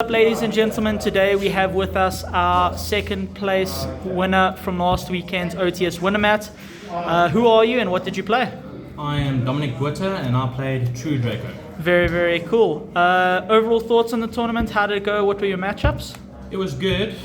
Up, ladies and gentlemen, today we have with us our second place winner from last weekend's OTS Winner Mat. Who are you and what did you play? I am Dominic and I played True Draco. Very, very cool. Overall thoughts on the tournament? How did it go? What were your matchups? It was good.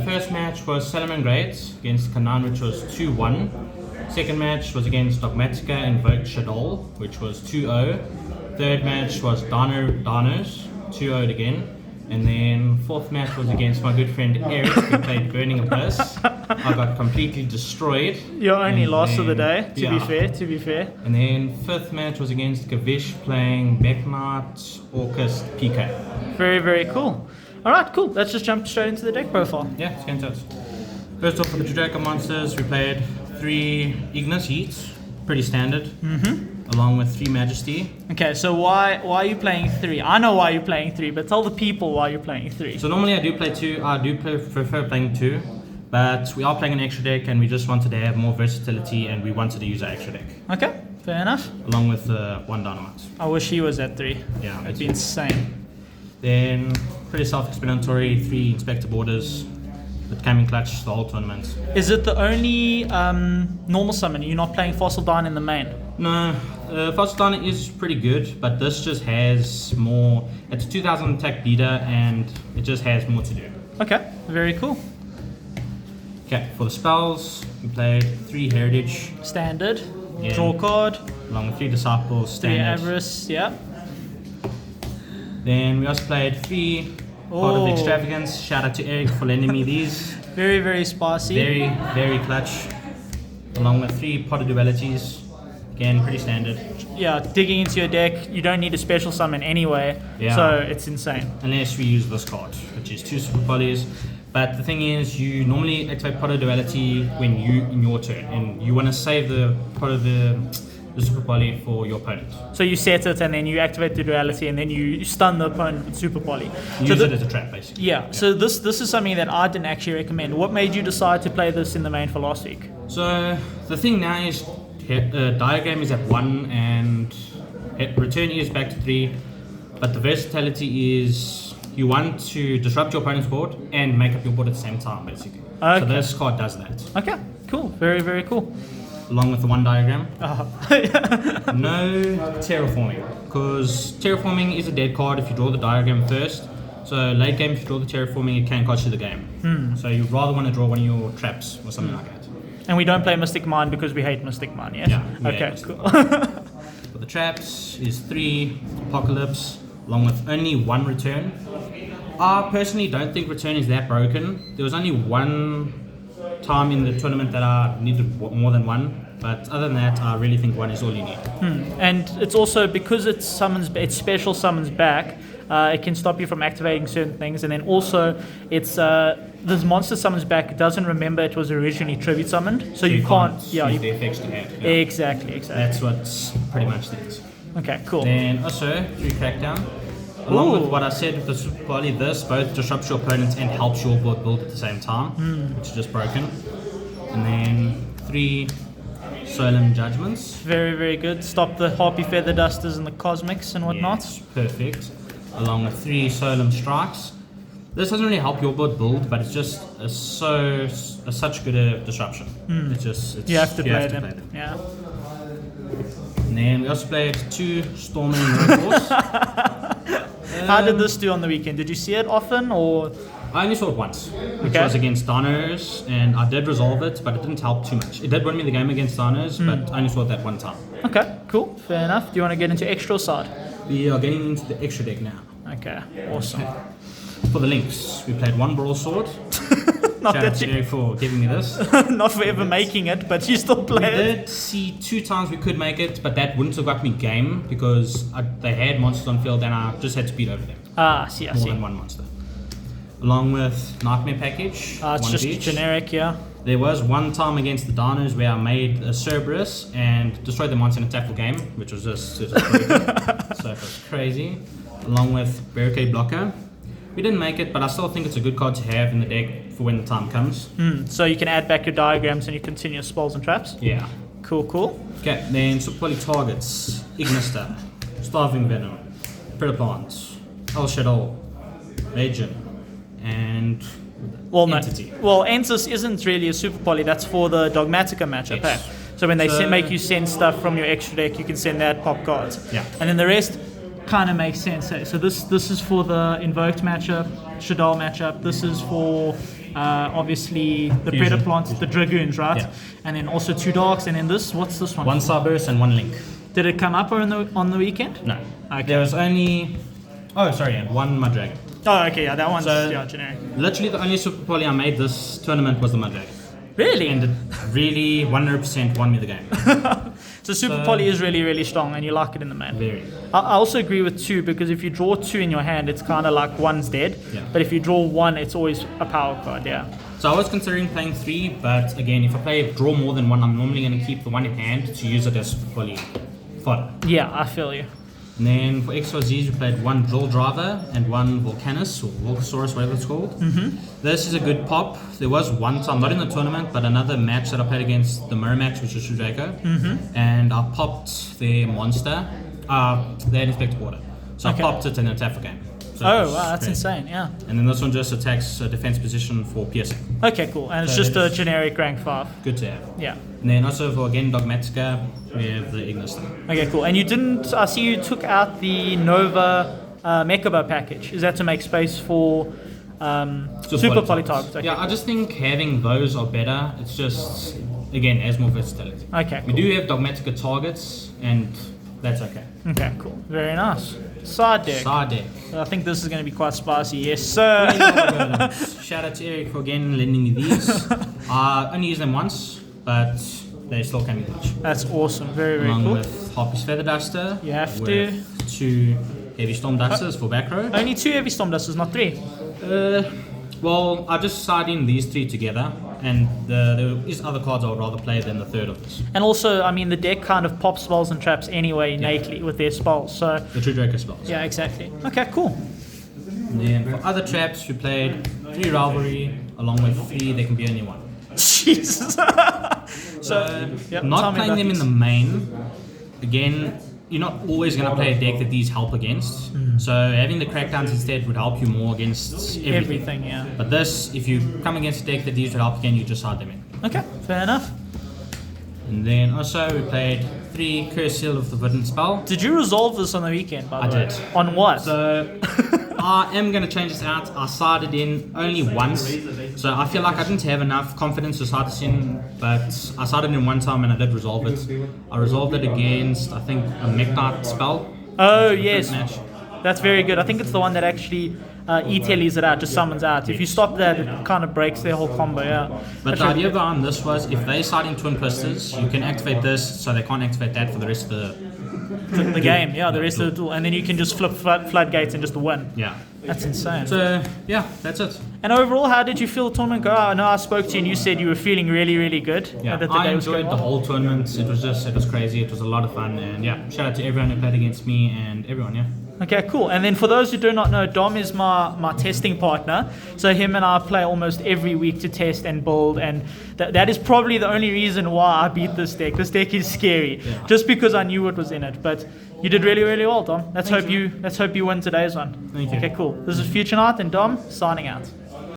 First match was Salomon Great against Kanan, which was 2-1. Second match was against Dogmatica and Versatility, which was 2-0. Third match was Danos, 2-0 again. And then fourth match was against my good friend Eric, who played Burning Abyss. I got completely destroyed. Your only loss of the day, to be fair. And then fifth match was against Gavish playing Becknart, Orcust, PK. Very, very cool. Alright, cool. Let's just jump straight into the deck profile. Yeah, let's get into it. First off, for the True Draco monsters, we played 3 Ignis Heats, pretty standard, along with 3 Majesty. Okay, so why are you playing 3? I know why you're playing 3, but tell the people why you're playing 3. So normally I do play 2, prefer playing 2, but we are playing an extra deck and we just wanted to have more versatility and we wanted to use our extra deck. Okay, fair enough. Along with 1 Dynamite. I wish he was at 3. Yeah, it'd be insane. Then, pretty self-explanatory, 3 Inspector Borders that came in clutch the whole tournament. Is it the only normal summon? You're not playing Fossil Dine in the main? No, Fossil Dine is pretty good, but this just has more. It's a 2000 attack leader and it just has more to do. Okay, very cool. Okay, for the spells, we played 3 Heritage. Standard, Yeah. draw card, Along with 3 Disciples, 3 standard. Avarice, yeah. Then we also played 3 Part of the Extravagance. Shout out to Eric for lending me these. Very, very spicy. Very, very clutch. Along with 3 Pot of Dualities. Again, pretty standard. Yeah, digging into your deck, you don't need a special summon anyway, so it's insane. Unless we use this card, which is 2 Super Polys. But the thing is, you normally activate Pot of Duality when in your turn, and you want to save the Pot of the Super Poly for your opponent. So you set it and then you activate the duality and then you stun the opponent with Super Poly. Use it as a trap, basically. Yeah, so this is something that I didn't actually recommend. What made you decide to play this in the main for last week? So the thing now is, Diagram is at 1 and Return is back to 3, but the versatility is you want to disrupt your opponent's board and make up your board at the same time, basically. Okay. So this card does that. Okay, cool. Very, very cool. Along with the 1 diagram. Uh-huh. No terraforming, because terraforming is a dead card if you draw the diagram first. So late game, if you draw the terraforming, it can cost you the game. So you'd rather want to draw one of your traps or something like that. And we don't play Mystic Mine because we hate Mystic Mine, yes? Yeah. Okay, cool. For the traps is 3 Apocalypse, along with only 1 return. I personally don't think return is that broken. There was only 1 time in the tournament that I needed more than 1, but other than that, I really think 1 is all you need. And it's also because it special summons back. It can stop you from activating certain things, and then also it's this monster summons back doesn't remember it was originally tribute summoned, so you can't. Yeah, use the effects to have. Yeah. Exactly. That's what's pretty much it. Okay, cool. Then also 3 Crackdown. Along with what I said with the Super Poly, this both disrupts your opponents and helps your board build at the same time, which is just broken. And then 3 Solemn Judgments. Very, very good. Stop the Harpy Feather Dusters and the Cosmics and whatnot. Yes, perfect. Along with 3 Solemn Strikes. This doesn't really help your board build, but it's just such good a disruption. You have to play them. Yeah. And then we also played 2 Storming Roadhorse. How did this do on the weekend? Did you see it often or? I only saw it once, which was against Dinos, and I did resolve it, but it didn't help too much. It did win me the game against Dinos, but I only saw it that 1 time. Okay, cool. Fair enough. Do you want to get into extra side? We are getting into the extra deck now. Okay, awesome. For the links, we played 1 Broadsword. Not Shout out that to Eric for giving me this. Not for ever making it, but you still play We it. did see 2 times we could make it, but that wouldn't have got me game because they had monsters on field and I just had to beat over them. I see. More than 1 monster. Along with Nightmare Package. It's just each. generic, yeah. There was 1 time against the Dinos where I made a Cerberus and destroyed the monster in a tackle game, which was just broken. So it was crazy. Along with Barricade Blocker. We didn't make it, but I still think it's a good card to have in the deck for when the time comes. So you can add back your diagrams and your continuous spells and traps? Yeah. Cool. Okay, then Super Poly targets Ignister, Starving Venom, Predaplant, El Shadow, Legend, and Well, no. Entity. Well, Ensis isn't really a super poly. That's for the Dogmatica matchup. Yes. Hey? So when they So- make you send stuff from your extra deck, you can send that pop cards. Yeah. And then the rest kind of makes sense. Hey? So this is for the Invoked matchup, Shadal matchup. This is for obviously the Fusion. Predaplant, the Dragoons, right? Yeah. And then also 2 Darks. And then what's this one? One Starburst and one Link. Did it come up on the weekend? No. Okay. There was only. Oh, sorry, and one Mudragon. Oh, okay, yeah, that one's So- generic. Literally, the only Super Poly I made this tournament was the Mudragon. Really? And it really 100% won me the game. So Super So- Poly is really, really strong, and you like it in the main. Very. I also agree with 2 because if you draw 2 in your hand, it's kind of like 1's dead. Yeah. But if you draw 1, it's always a power card. Yeah. So I was considering playing 3, but again, if I draw more than 1, I'm normally going to keep the one in hand to use it as Super Poly fodder. Yeah, I feel you. And then for XYZs, we played one Drill Driver and one Volcanus, or Volcasaurus, whatever it's called. Mm-hmm. This is a good pop. There was one time, not in the tournament, but another match that I played against the mirror match, which was True Draco. Mm-hmm. And I popped their monster. They had Inspector Water. So Okay. I popped it and attacked the game. So it Oh, was wow, that's crazy. insane. Yeah. And then this one just attacks a defense position for piercing. Okay, cool. And it's So just a it's- generic rank 5. Good to have. Yeah. And then also for, again, Dogmatica, we have the Ignis thing. Okay, cool. And you didn't. I see you took out the Nova Mechaba package. Is that to make space for Super Poly targets? Okay. Yeah, I just think having those are better. It's just, again, adds more versatility. Okay, We cool. do have Dogmatica targets, and that's okay. Okay, cool. Very nice. Side deck. Side deck. I think this is going to be quite spicy. Yes, sir. Shout out to Eric for again lending me these. I only used them once, but they still can be clutch. That's awesome. Very, very Along cool. with Harpy's Feather Duster. You have with 2 Heavy Storm Dusters for back row. Only 2 heavy storm dusters, not 3. Well, I just side in these 3 together, and there is other cards I would rather play than the third of this. And also, I mean, the deck kind of pops spells and traps anyway innately with their spells. So, The True Draco spells. yeah, exactly. Okay, cool. And then for other traps, we played 3 Rivalry, along with 3 There Can Be Only One. Jesus. So, yeah, tell not me playing about them in these. the main, again, you're not always going to play a deck that these help against. So having the crackdowns instead would help you more against everything. Everything, yeah. But this, if you come against a deck that these would help again, you just side them in. Okay, fair enough. And then also we played 3 Curse Seal of the Forbidden Spell. Did you resolve this on the weekend, by the I way? did. On what? So I am going to change this out. I sided in only once. So I feel like I didn't have enough confidence to side this in, but I sided in one time and I did resolve it. I resolved it against, I think, a Mech Knight spell. Oh, The first yes. match. That's very good. I think it's the one that actually e-tellies it out, just summons out. If you stop that, it kind of breaks their whole combo, yeah. But the idea behind this was if they side in Twin Twisters, you can activate this so they can't activate that for the rest of the game, yeah, the rest of the duel. And then you can just flip floodgates and just win. yeah. That's insane. So yeah, that's it. And overall, how did you feel the tournament go? I know I spoke to you and you said you were feeling really, really good. Yeah, that the I day was enjoyed going the well. whole tournament. It was crazy. It was a lot of fun, and yeah, shout out to everyone who played against me and everyone. Yeah. Okay, cool. And then for those who do not know, Dom is my testing partner. So him and I play almost every week to test and build, and that is probably the only reason why I beat this deck. This deck is scary, Yeah. just because I knew what was in it. But you did really, really well, Dom. Let's hope you win today's one. Thank you. Okay, cool. This is Future Night and Dom signing out.